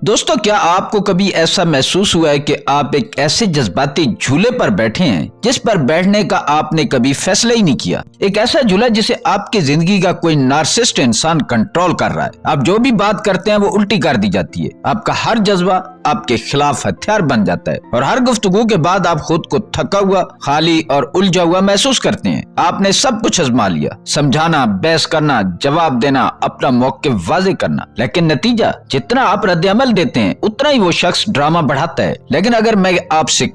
दोस्तों, क्या आपको कभी ऐसा महसूस हुआ है कि आप एक ऐसे जज्बाती झूले पर बैठे हैं जिस पर बैठने का आपने कभी फैसला ही नहीं किया? एक ऐसा झूला जिसे आपकी जिंदगी का कोई नार्सिसिस्ट इंसान कंट्रोल कर रहा है। आप जो भी बात करते हैं वो उल्टी कर दी जाती है। आपका हर जज्बा आपके खिलाफ हथियार बन जाता है और हर गुफ्तगू के बाद आप खुद को थका हुआ, खाली और उलझा हुआ महसूस करते हैं। आपने सब कुछ आजमा लिया, समझाना, बहस करना, जवाब देना, अपना मौक़िफ़ वाज़ेह करना, लेकिन नतीजा जितना आप रद्द-ए-अमल देते हैं उतना ही वो शख्स ड्रामा बढ़ाता है। लेकिन अगर मैं आपसे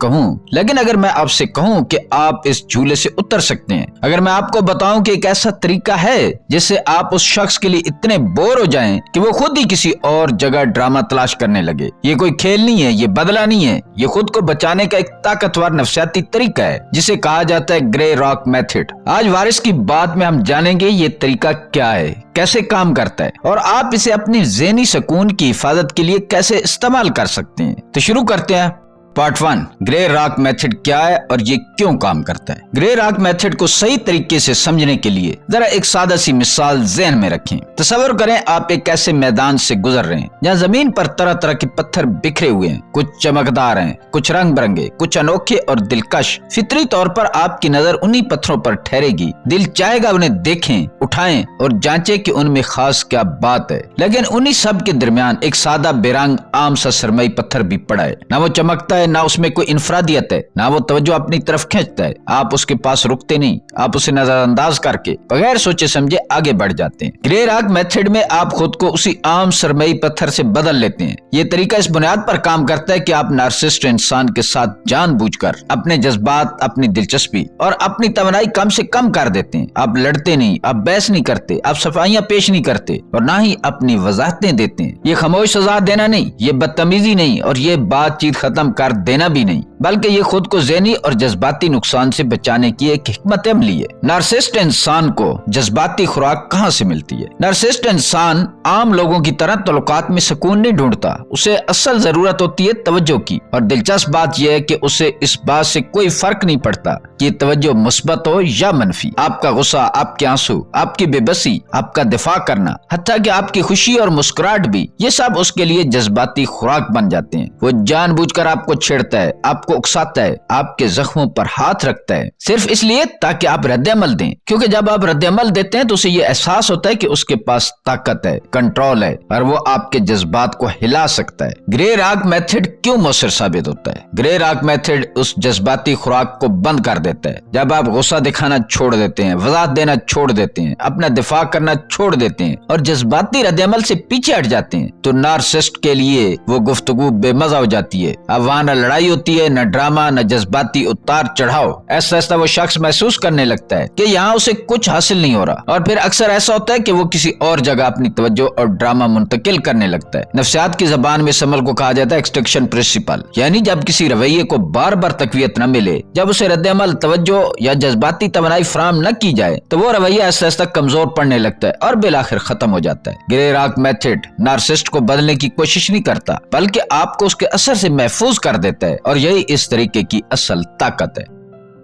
कहूँ कि आप इस झूले से उतर सकते हैं, अगर मैं आपको बताऊं कि एक ऐसा तरीका है जिससे आप उस शख्स के लिए इतने बोर हो जाएं कि वो खुद ही किसी और जगह ड्रामा तलाश करने लगे। ये कोई खेल नहीं है, ये बदला नहीं है, ये खुद को बचाने का एक ताकतवर नफ्सियाती तरीका है जिसे कहा जाता है ग्रे रॉक मेथड। आज वारिस की बात में हम जानेंगे ये तरीका क्या है, कैसे काम करता है और आप इसे अपनी ज़हनी सुकून की हिफाजत के लिए कैसे इस्तेमाल कर सकते हैं। तो शुरू करते हैं। पार्ट 1, ग्रे रॉक मेथड क्या है और ये क्यों काम करता है। ग्रे रॉक मेथड को सही तरीके से समझने के लिए जरा एक सादा सी मिसाल ज़हन में रखें। तसव्वुर करें आप एक ऐसे मैदान से गुजर रहे हैं जहाँ जमीन पर तरह तरह के पत्थर बिखरे हुए हैं। कुछ चमकदार हैं, कुछ रंग बिरंगे, कुछ अनोखे और दिलकश। फितरी तौर पर आपकी नजर उन्हीं पत्थरों पर ठहरेगी। दिल चाहेगा उन्हें देखें, उठाएं और जांचें कि उनमें खास क्या बात है। लेकिन उन्हीं सब के दरमियान एक सादा बेरंग आम सा सरमई पत्थर भी पड़ा है। ना वो चमकता है, ना उसमें कोई इनफरादियत है, ना वो तवज्जो अपनी तरफ खींचता है। आप उसके पास रुकते नहीं, आप उसे नजरअंदाज करके बगैर सोचे समझे आगे बढ़ जाते हैं। ग्रे रॉक मेथड में आप खुद को उसी आम सरमई पत्थर से बदल लेते हैं। ये तरीका इस बुनियाद पर काम करता है कि आप नार्सिसिस्ट इंसान के साथ जानबूझकर अपने जज्बात, अपनी दिलचस्पी और अपनी तवनाई कम से कम कर देते हैं। आप लड़ते नहीं, आप बहस नहीं करते, आप सफाइयां पेश नहीं करते और ना ही अपनी वजाहतें देते हैं। ये खामोश सजा देना नहीं, ये बदतमीजी नहीं और ये बातचीत खत्म कर देना भी नहीं, बल्कि ये खुद को ज़हनी और जज्बाती नुकसान से बचाने की एक हिकमत अमली है। नार्सिसिस्ट इंसान को जज्बाती खुराक कहाँ से मिलती है? नार्सिसिस्ट इंसान आम लोगों की तरह तल्लुकात में सुकून नहीं ढूंढता। उसे असल जरूरत होती है तवज्जो की। और दिलचस्प बात यह है कि उसे इस बात से कोई फर्क नहीं पड़ता कि ये तवज्जो मुस्बत हो या मनफी। आपका गुस्सा, आपके आंसू, आपकी बेबसी, आपका दिफा करना, हत्ता कि आपकी खुशी और मुस्कुराहट भी, ये सब उसके लिए जज्बाती खुराक बन जाते हैं। वो जानबूझकर आपको छेड़ता है, आपको उकसाता है, आपके जख्मों पर हाथ रखता है, सिर्फ इसलिए ताकि आप रद्द-ए-अमल दें। क्योंकि जब आप रद्द-ए-अमल देते हैं तो उसे ये एहसास होता है कि उसके पास ताकत है, कंट्रोल है और वो आपके जज्बात को हिला सकता है। ग्रे रॉक मेथड क्यों मौसर साबित होता है? ग्रे रॉक मेथड उस जज्बाती खुराक को बंद कर देता है। जब आप गुस्सा दिखाना छोड़ देते हैं, वजाहत देना छोड़ देते हैं, अपना दिफा करना छोड़ देते हैं और जज्बाती रद्द-ए-अमल से पीछे हट जाते हैं, तो नार्सिसिस्ट के लिए वो गुफ्तगू बेमजा हो जाती है। अब वहाँ न लड़ाई होती है, न ड्रामा, न जज्बाती उतार चढ़ाव। ऐसा वो शख्स महसूस करने लगता है कि यहाँ उसे कुछ हासिल नहीं हो रहा और फिर अक्सर ऐसा होता है कि वो किसी और जगह अपनी तवज्जो और ड्रामा मुंतकिल करने लगता है। नफ्सियात की जबान में इस अमल को कहा जाता है एक्सट्रैक्शन प्रिंसिपल, यानी जब किसी रवैये को बार बार तकवीयत न मिले, जब उसे रद्द-ए-अमल, तवज्जो या जज्बाती तवनाई फराहम न की जाए, तो वो रवैया ऐसा कमजोर पड़ने लगता है और बिलाखिर खत्म हो जाता है। ग्रे रॉक मेथड नार्सिसिस्ट को बदलने की कोशिश नहीं करता, बल्कि आपको उसके असर से महफूज कर देता है और यही इस तरीके की असल ताकत है।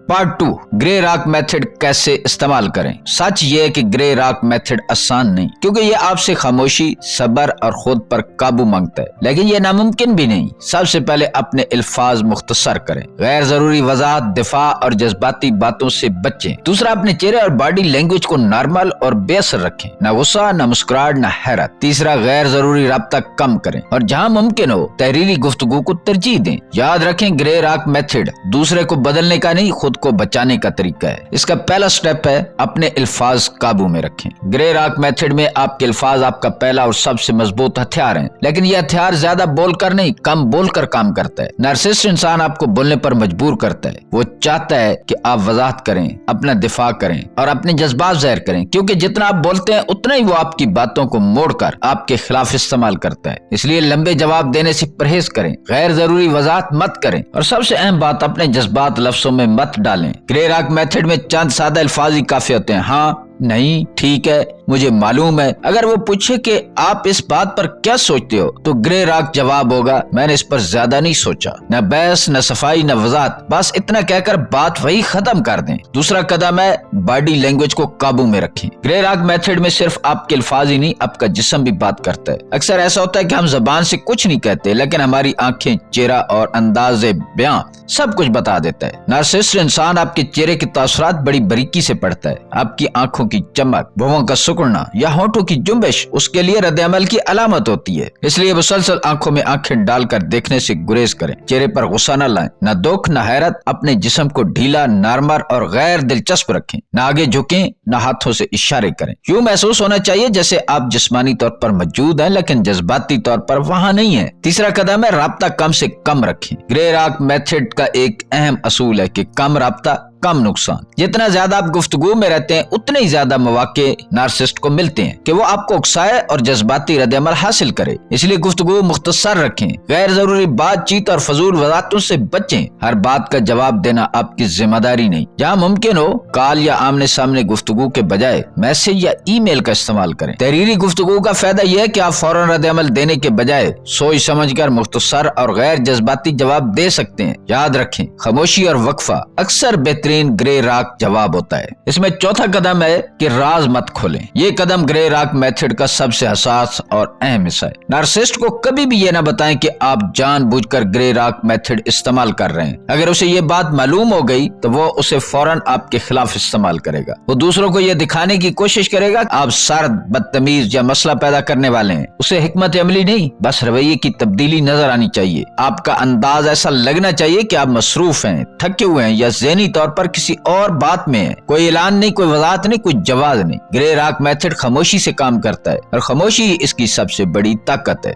पार्ट 2, ग्रे रॉक मेथड कैसे इस्तेमाल करें। सच ये है कि ग्रे रॉक मेथड आसान नहीं, क्योंकि ये आपसे खामोशी, सब्र और खुद पर काबू मांगता है। लेकिन ये नामुमकिन भी नहीं। सबसे पहले अपने अल्फाज मुख्तसर करें, गैर जरूरी वजाहत, दिफा और जज्बाती बातों से बचें। दूसरा, अपने चेहरे और बॉडी लैंग्वेज को नॉर्मल और बेअसर रखें, न गुस्सा, न मुस्कुराहट, न हैरत। तीसरा, गैर जरूरी रब्ता कम करें और जहाँ मुमकिन हो तहरीरी गुफ्तगू को तरजीह दें। याद रखें, ग्रे रॉक मेथड दूसरे को बदलने का नहीं, खुद को बचाने का तरीका है। इसका पहला स्टेप है अपने अल्फाज काबू में रखें। ग्रे रॉक मेथड में आपके अल्फाज आपका पहला और सबसे मजबूत हथियार हैं, लेकिन यह हथियार ज्यादा बोलकर नहीं, कम बोलकर काम करता है। नार्सिसिस्ट इंसान आपको बोलने पर मजबूर करता है। वो चाहता है कि आप वजाहत करें, अपना दिफा करें और अपने जज्बात जाहिर करें, क्योंकि जितना आप बोलते हैं उतना ही वो आपकी बातों को मोड़कर आपके खिलाफ इस्तेमाल करता है। इसलिए लंबे जवाब देने से परहेज करें, गैर जरूरी वजाहत मत करें और सबसे अहम बात, अपने जज्बात लफ्जों में मत डालें। ग्रे रॉक मेथड में चंद सादा अल्फाज ही काफी होते हैं। हाँ, نہیں ٹھیک ہے مجھے معلوم ہے۔ اگر وہ پوچھے کہ آپ اس بات پر کیا سوچتے ہو تو گرے راک جواب ہوگا میں نے اس پر زیادہ نہیں سوچا، نہ بحث نہ صفائی نہ وضاحت، بس اتنا کہہ کر بات وہی ختم کر دیں۔ دوسرا قدم ہے باڈی لینگویج کو قابو میں رکھیں۔ گرے راک میتھڈ میں صرف آپ کے الفاظ ہی نہیں آپ کا جسم بھی بات کرتا ہے۔ اکثر ایسا ہوتا ہے کہ ہم زبان سے کچھ نہیں کہتے لیکن ہماری آنکھیں، چہرہ اور انداز بیاں سب کچھ بتا دیتا ہے۔ نارسسسٹ انسان آپ کے چہرے کے تاثرات بڑی باریکی سے پڑھتا ہے۔ آپ کی آنکھوں کی چمک، بھووں کا سکڑنا یا ہونٹوں کی جنبش اس کے لیے رد عمل کی علامت ہوتی ہے، اس لیے مسلسل آنکھوں میں آنکھیں ڈال کر دیکھنے سے گریز کریں۔ چہرے پر غصہ نہ لائیں، نہ دکھ نہ حیرت، اپنے جسم کو ڈھیلا، نارمل اور غیر دلچسپ رکھیں، نہ آگے جھکیں نہ ہاتھوں سے اشارے کریں۔ یوں محسوس ہونا چاہیے جیسے آپ جسمانی طور پر موجود ہیں لیکن جذباتی طور پر وہاں نہیں ہیں۔ تیسرا قدم ہے رابطہ کم سے کم رکھیں۔ گرے راک میتھڈ کا ایک اہم اصول ہے کہ کم رابطہ کم نقصان۔ جتنا زیادہ آپ گفتگو میں رہتے ہیں اتنے ہی زیادہ مواقع نارسسسٹ کو ملتے ہیں کہ وہ آپ کو اکسائے اور جذباتی رد عمل حاصل کرے۔ اس لیے گفتگو مختصر رکھیں، غیر ضروری بات چیت اور فضول وضاحتوں سے بچیں۔ ہر بات کا جواب دینا آپ کی ذمہ داری نہیں۔ جہاں ممکن ہو کال یا آمنے سامنے گفتگو کے بجائے میسج یا ای میل کا استعمال کریں۔ تحریری گفتگو کا فائدہ یہ ہے کہ آپ فوراً رد عمل دینے کے بجائے سوچ سمجھ کر مختصر اور غیر جذباتی جواب دے سکتے ہیں۔ یاد رکھیں خاموشی اور وقفہ اکثر بہترین گرے راک جواب ہوتا ہے۔ اس میں چوتھا قدم ہے کہ راز مت کھولیں۔ یہ قدم گرے راک میتھڈ کا سب سے حساس اور اہم حصہ ہے۔ نارسسسٹ کو کبھی بھی یہ نہ بتائیں کہ آپ جان بوجھ کر گرے راک میتھڈ استعمال کر رہے ہیں۔ اگر اسے یہ بات معلوم ہو گئی تو وہ اسے فوراً آپ کے خلاف استعمال کرے گا۔ وہ دوسروں کو یہ دکھانے کی کوشش کرے گا کہ آپ سرد، بدتمیز یا مسئلہ پیدا کرنے والے ہیں۔ اسے حکمت عملی نہیں بس رویے کی تبدیلی نظر آنی چاہیے۔ آپ کا انداز ایسا لگنا چاہیے کہ آپ مصروف ہیں، تھکے ہوئے ہیں یا ذہنی طور پر کسی اور بات میں ہے۔ کوئی اعلان نہیں، کوئی وضاحت نہیں، کوئی جواز نہیں۔ گرے راک میتھڈ خاموشی سے کام کرتا ہے اور خاموشی اس کی سب سے بڑی طاقت ہے۔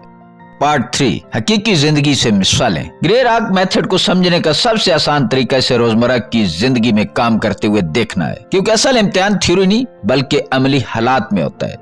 پارٹ 3 حقیقی زندگی سے مثالیں۔ گرے راک میتھڈ کو سمجھنے کا سب سے آسان طریقہ اسے روزمرہ کی زندگی میں کام کرتے ہوئے دیکھنا ہے، کیونکہ اصل امتحان تھیوری نہیں بلکہ عملی حالات میں ہوتا ہے۔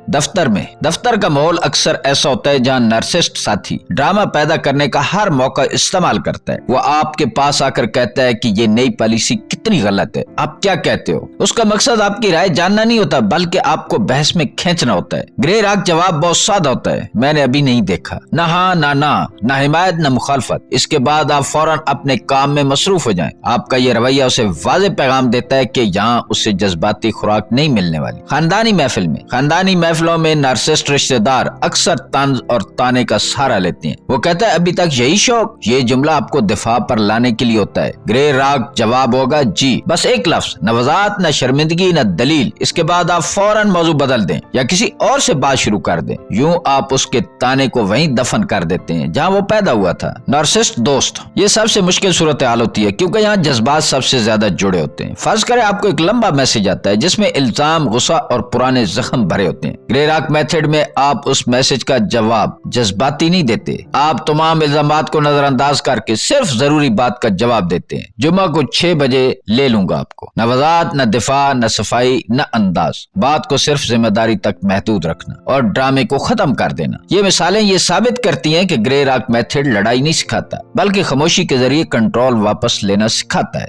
دفتر کا ماحول اکثر ایسا ہوتا ہے جہاں نارسسسٹ ساتھی ڈرامہ پیدا کرنے کا ہر موقع استعمال کرتا ہے۔ وہ آپ کے پاس آ کر کہتا ہے کہ یہ نئی پالیسی کتنی غلط ہے، آپ کیا کہتے ہو؟ اس کا مقصد آپ کی رائے جاننا نہیں ہوتا بلکہ آپ کو بحث میں کھینچنا ہوتا ہے۔ گرے راک جواب بہت سادہ ہوتا ہے، میں نے ابھی نہیں دیکھا، نہ ہاں نہ حمایت نہ مخالفت۔ اس کے بعد آپ فوراً اپنے کام میں مصروف ہو جائیں۔ آپ کا یہ رویہ اسے واضح پیغام دیتا ہے کہ یہاں اسے جذباتی خوراک نہیں ملنے والی۔ خاندانی محفلوں میں نارسسسٹ رشتہ دار اکثر طنز اور طعنے کا سہارا لیتے ہیں۔ وہ کہتا ہے ابھی تک یہی شوق؟ یہ جملہ آپ کو دفاع پر لانے کے لیے ہوتا ہے۔ گرے راک جواب ہوگا جی، بس ایک لفظ، نہ وضاحت نہ شرمندگی نہ دلیل۔ اس کے بعد آپ فوراً موضوع بدل دیں یا کسی اور سے بات شروع کر دیں۔ یوں آپ اس کے طعنے کو وہیں دفن کر دیتے ہیں جہاں وہ پیدا ہوا تھا۔ نارسسسٹ دوست، یہ سب سے مشکل صورتحال ہوتی ہے کیونکہ یہاں جذبات سب سے زیادہ جڑے ہوتے ہیں۔ فرض کریں آپ کو ایک لمبا میسج آتا ہے جس میں الزام، غصہ اور پرانے زخم بھرے ہوتے ہیں۔ گرے راک میتھڈ میں آپ اس میسج کا جواب جذباتی نہیں دیتے، آپ تمام الزامات کو نظر انداز کر کے صرف ضروری بات کا جواب دیتے ہیں۔ جمعہ کو 6 بجے لے لوں گا آپ کو۔ نہ وضاحت نہ دفاع نہ صفائی نہ انداز، بات کو صرف ذمہ داری تک محدود رکھنا اور ڈرامے کو ختم کر دینا۔ یہ مثالیں یہ ثابت کرتی ہیں کہ گرے راک میتھڈ لڑائی نہیں سکھاتا بلکہ خاموشی کے ذریعے کنٹرول واپس لینا سکھاتا ہے۔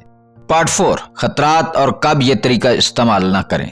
پارٹ 4 خطرات اور کب یہ طریقہ استعمال نہ کریں۔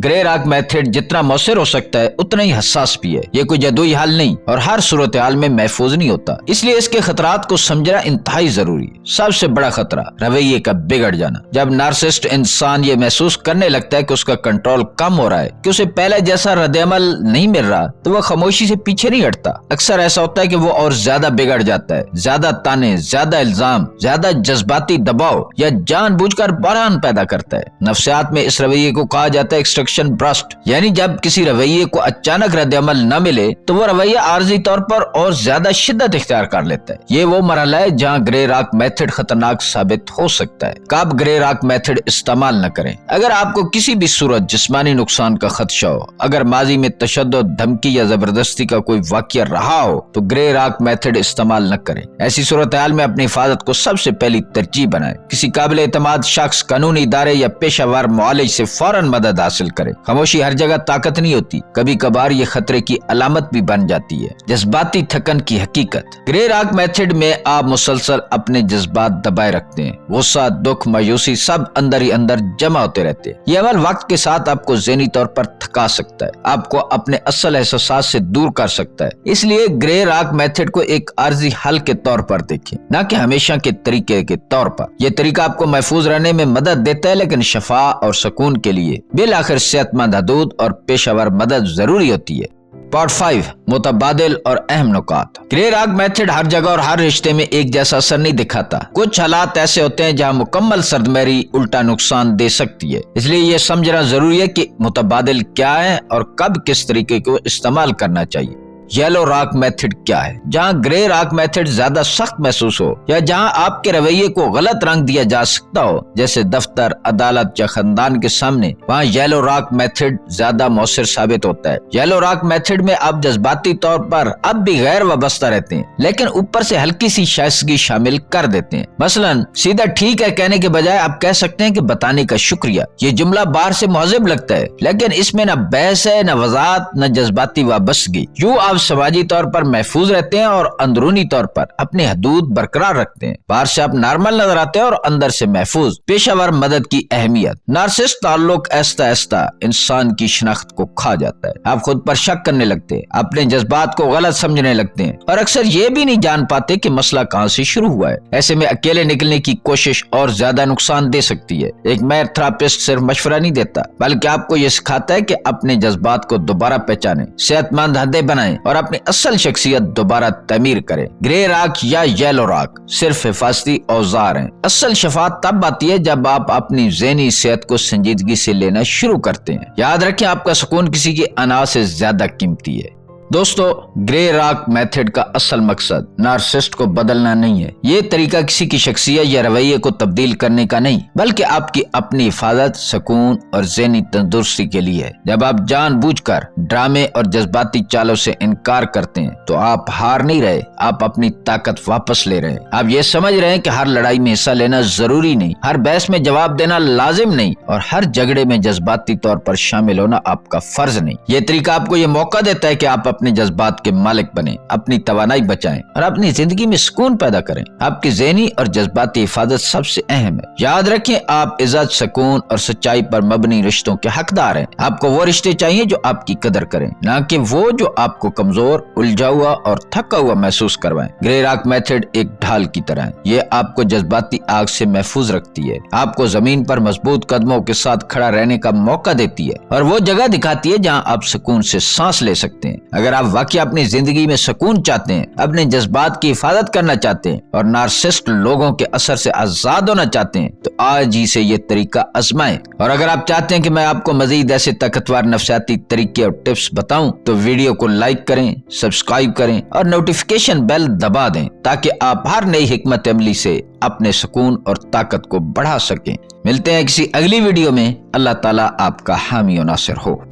گرے راک میتھڈ جتنا مؤثر ہو سکتا ہے اتنا ہی حساس بھی ہے۔ یہ کوئی جادوئی حل نہیں اور ہر صورتحال میں محفوظ نہیں ہوتا، اس لیے اس کے خطرات کو سمجھنا انتہائی ضروری ہے۔ سب سے بڑا خطرہ رویے کا بگڑ جانا۔ جب نارسسسٹ انسان یہ محسوس کرنے لگتا ہے کہ اس کا کنٹرول کم ہو رہا ہے، کہ اسے پہلے جیسا رد عمل نہیں مل رہا، تو وہ خاموشی سے پیچھے نہیں ہٹتا۔ اکثر ایسا ہوتا ہے کہ وہ اور زیادہ بگڑ جاتا ہے، زیادہ طعنے، زیادہ الزام، زیادہ جذباتی دباؤ یا جان بوجھ کر بحران پیدا کرتا ہے۔ نفسیات میں اس رویے کو کہا جاتا ہے برسٹ، یعنی جب کسی رویے کو اچانک رد عمل نہ ملے تو وہ رویہ عارضی طور پر اور زیادہ شدت اختیار کر لیتا ہے۔ یہ وہ مرحلہ ہے جہاں گرے راک میتھڈ خطرناک ثابت ہو سکتا ہے۔ کب گرے راک میتھڈ استعمال نہ کریں؟ اگر آپ کو کسی بھی صورت جسمانی نقصان کا خدشہ ہو، اگر ماضی میں تشدد، دھمکی یا زبردستی کا کوئی واقعہ رہا ہو تو گرے راک میتھڈ استعمال نہ کریں۔ ایسی صورتحال میں اپنی حفاظت کو سب سے پہلی ترجیح بنائیں۔ کسی قابل اعتماد شخص، قانونی ادارے یا پیشہ ور معالج سے فوراً مدد حاصل करें। खामोशी हर जगह ताकत नहीं होती, कभी कभार ये खतरे की अलामत भी बन जाती है। जज्बाती थकन की हकीकत। ग्रे रॉक मेथड में आप मुसलसल अपने जज्बात दबाए रखते हैं। गुस्सा, दुख, मायूसी सब अंदर ही अंदर जमा होते रहते हैं। ये अमल वक्त के साथ आपको ज़हनी तौर पर थका सकता है, आपको अपने असल एहसास से दूर कर सकता है। इसलिए ग्रे रॉक मेथड को एक आर्जी हल के तौर पर देखें, न कि हमेशा के तरीके के तौर पर। यह तरीका आपको महफूज रहने में मदद देता है, लेकिन शफा और सुकून के लिए बिल आखिर सेहतमंद हदूद और पेशेवर मदद जरूरी होती है। पार्ट 5, मुतबादिल और अहम नुकात। ग्रे रॉक मेथड हर जगह और हर रिश्ते में एक जैसा असर नहीं दिखाता। कुछ हालात ऐसे होते हैं जहां मुकम्मल सरदमेरी उल्टा नुकसान दे सकती है। इसलिए ये समझना जरूरी है कि मुतबादिल क्या है और कब किस तरीके को इस्तेमाल करना चाहिए। येलो रॉक मेथड क्या है? जहां ग्रे रॉक मेथड ज्यादा सख्त महसूस हो या जहां आपके रवैये को गलत रंग दिया जा सकता हो, जैसे दफ्तर, अदालत या खानदान के सामने, वहां येलो रॉक मेथड ज्यादा मौसर साबित होता है। येलो रॉक मेथड में आप जज्बाती तौर पर अब भी गैर वाबस्ता रहते हैं, लेकिन ऊपर से हल्की सी शाइस्तगी शामिल कर देते हैं। मसलन सीधा ठीक है कहने के बजाय आप कह सकते हैं कि बताने का शुक्रिया। ये जुमला बाहर से मुहज़्ज़ब लगता है, लेकिन इसमें न बहस है, न वज़ाहत, न जज्बाती वाबस्तगी। यूं आप समाजी तौर पर महफूज रहते हैं और अंदरूनी तौर पर अपनी हदूद बरकरार रखते हैं। बाहर से आप नॉर्मल नजर आते हैं और अंदर से महफूज। पेशेवर मदद की अहमियत। नार्सिसिस्ट ताल्लुक ऐसा ऐसा इंसान की शिनाख्त को खा जाता है। आप खुद पर शक करने लगते हैं, अपने जज्बात को गलत समझने लगते हैं और अक्सर ये भी नहीं जान पाते कि मसला कहाँ से शुरू हुआ है। ऐसे में अकेले निकलने की कोशिश और ज्यादा नुकसान दे सकती है। एक माहिर थेरेपिस्ट सिर्फ मशवरा नहीं देता, बल्कि आपको ये सिखाता है कि अपने जज्बात को दोबारा पहचानें, सेहतमंद हदें बनाएं और अपनी असल शख्सियत दोबारा तमीर करें। ग्रे रॉक या येलो रॉक सिर्फ हिफाजती औजार हैं। असल शफात तब आती है जब आप अपनी ज़हनी सेहत को संजीदगी से लेना शुरू करते हैं। याद रखें, आपका सुकून किसी की अना से ज्यादा कीमती है। दोस्तों, ग्रे रॉक मेथड का असल मकसद नार्सिसिस्ट को बदलना नहीं है। ये तरीका किसी की शख्सियत या रवैये को तब्दील करने का नहीं, बल्कि आपकी अपनी हिफाजत, सुकून और ज़हनी तंदुरुस्ती के लिए है। जब आप जानबूझकर ड्रामे और जज्बाती चालों से इनकार करते हैं, तो आप हार नहीं रहे, आप अपनी ताकत वापस ले रहे हैं। आप ये समझ रहे हैं कि हर लड़ाई में हिस्सा लेना जरूरी नहीं, हर बहस में जवाब देना लाजिम नहीं और हर झगड़े में जज्बाती तौर पर शामिल होना आपका फर्ज नहीं। ये तरीका आपको ये मौका देता है कि आप अपने जज्बात के मालिक बने, अपनी तवानाई बचाएं और अपनी जिंदगी में सुकून पैदा करें। आपकी ज़हनी और जज्बाती हिफाजत सबसे अहम है। याद रखें, आप इज्जत, सुकून और सच्चाई पर मबनी रिश्तों के हकदार हैं। आपको वो रिश्ते चाहिए जो आपकी कदर करें, न कि वो जो आपको कमजोर, उलझा हुआ और थका हुआ महसूस करवाएं। ग्रे रॉक मेथड एक ढाल की तरह है। ये आपको जज्बाती आग से महफूज रखती है, आपको जमीन पर मजबूत कदमों के साथ खड़ा रहने का मौका देती है और वो जगह दिखाती है जहाँ आप सुकून से सांस ले सकते हैं। अगर आप वाकई अपनी जिंदगी में सुकून चाहते हैं, अपने जज्बात की हिफाजत करना चाहते हैं और नार्सिसिस्ट लोगों के असर से आजाद होना चाहते हैं, तो आज ही से ये तरीका आजमाएं। और अगर आप चाहते हैं कि मैं आपको मजीद ऐसे ताकतवर नफ्सियाती तरीके और टिप्स बताऊं, तो वीडियो को लाइक करें, सब्सक्राइब करें और नोटिफिकेशन बेल दबा दें, ताकि आप हर नई हिकमत अमली से अपने सुकून और ताकत को बढ़ा सकें। मिलते हैं किसी अगली वीडियो में। अल्लाह ताला आपका हामी और नासिर हो।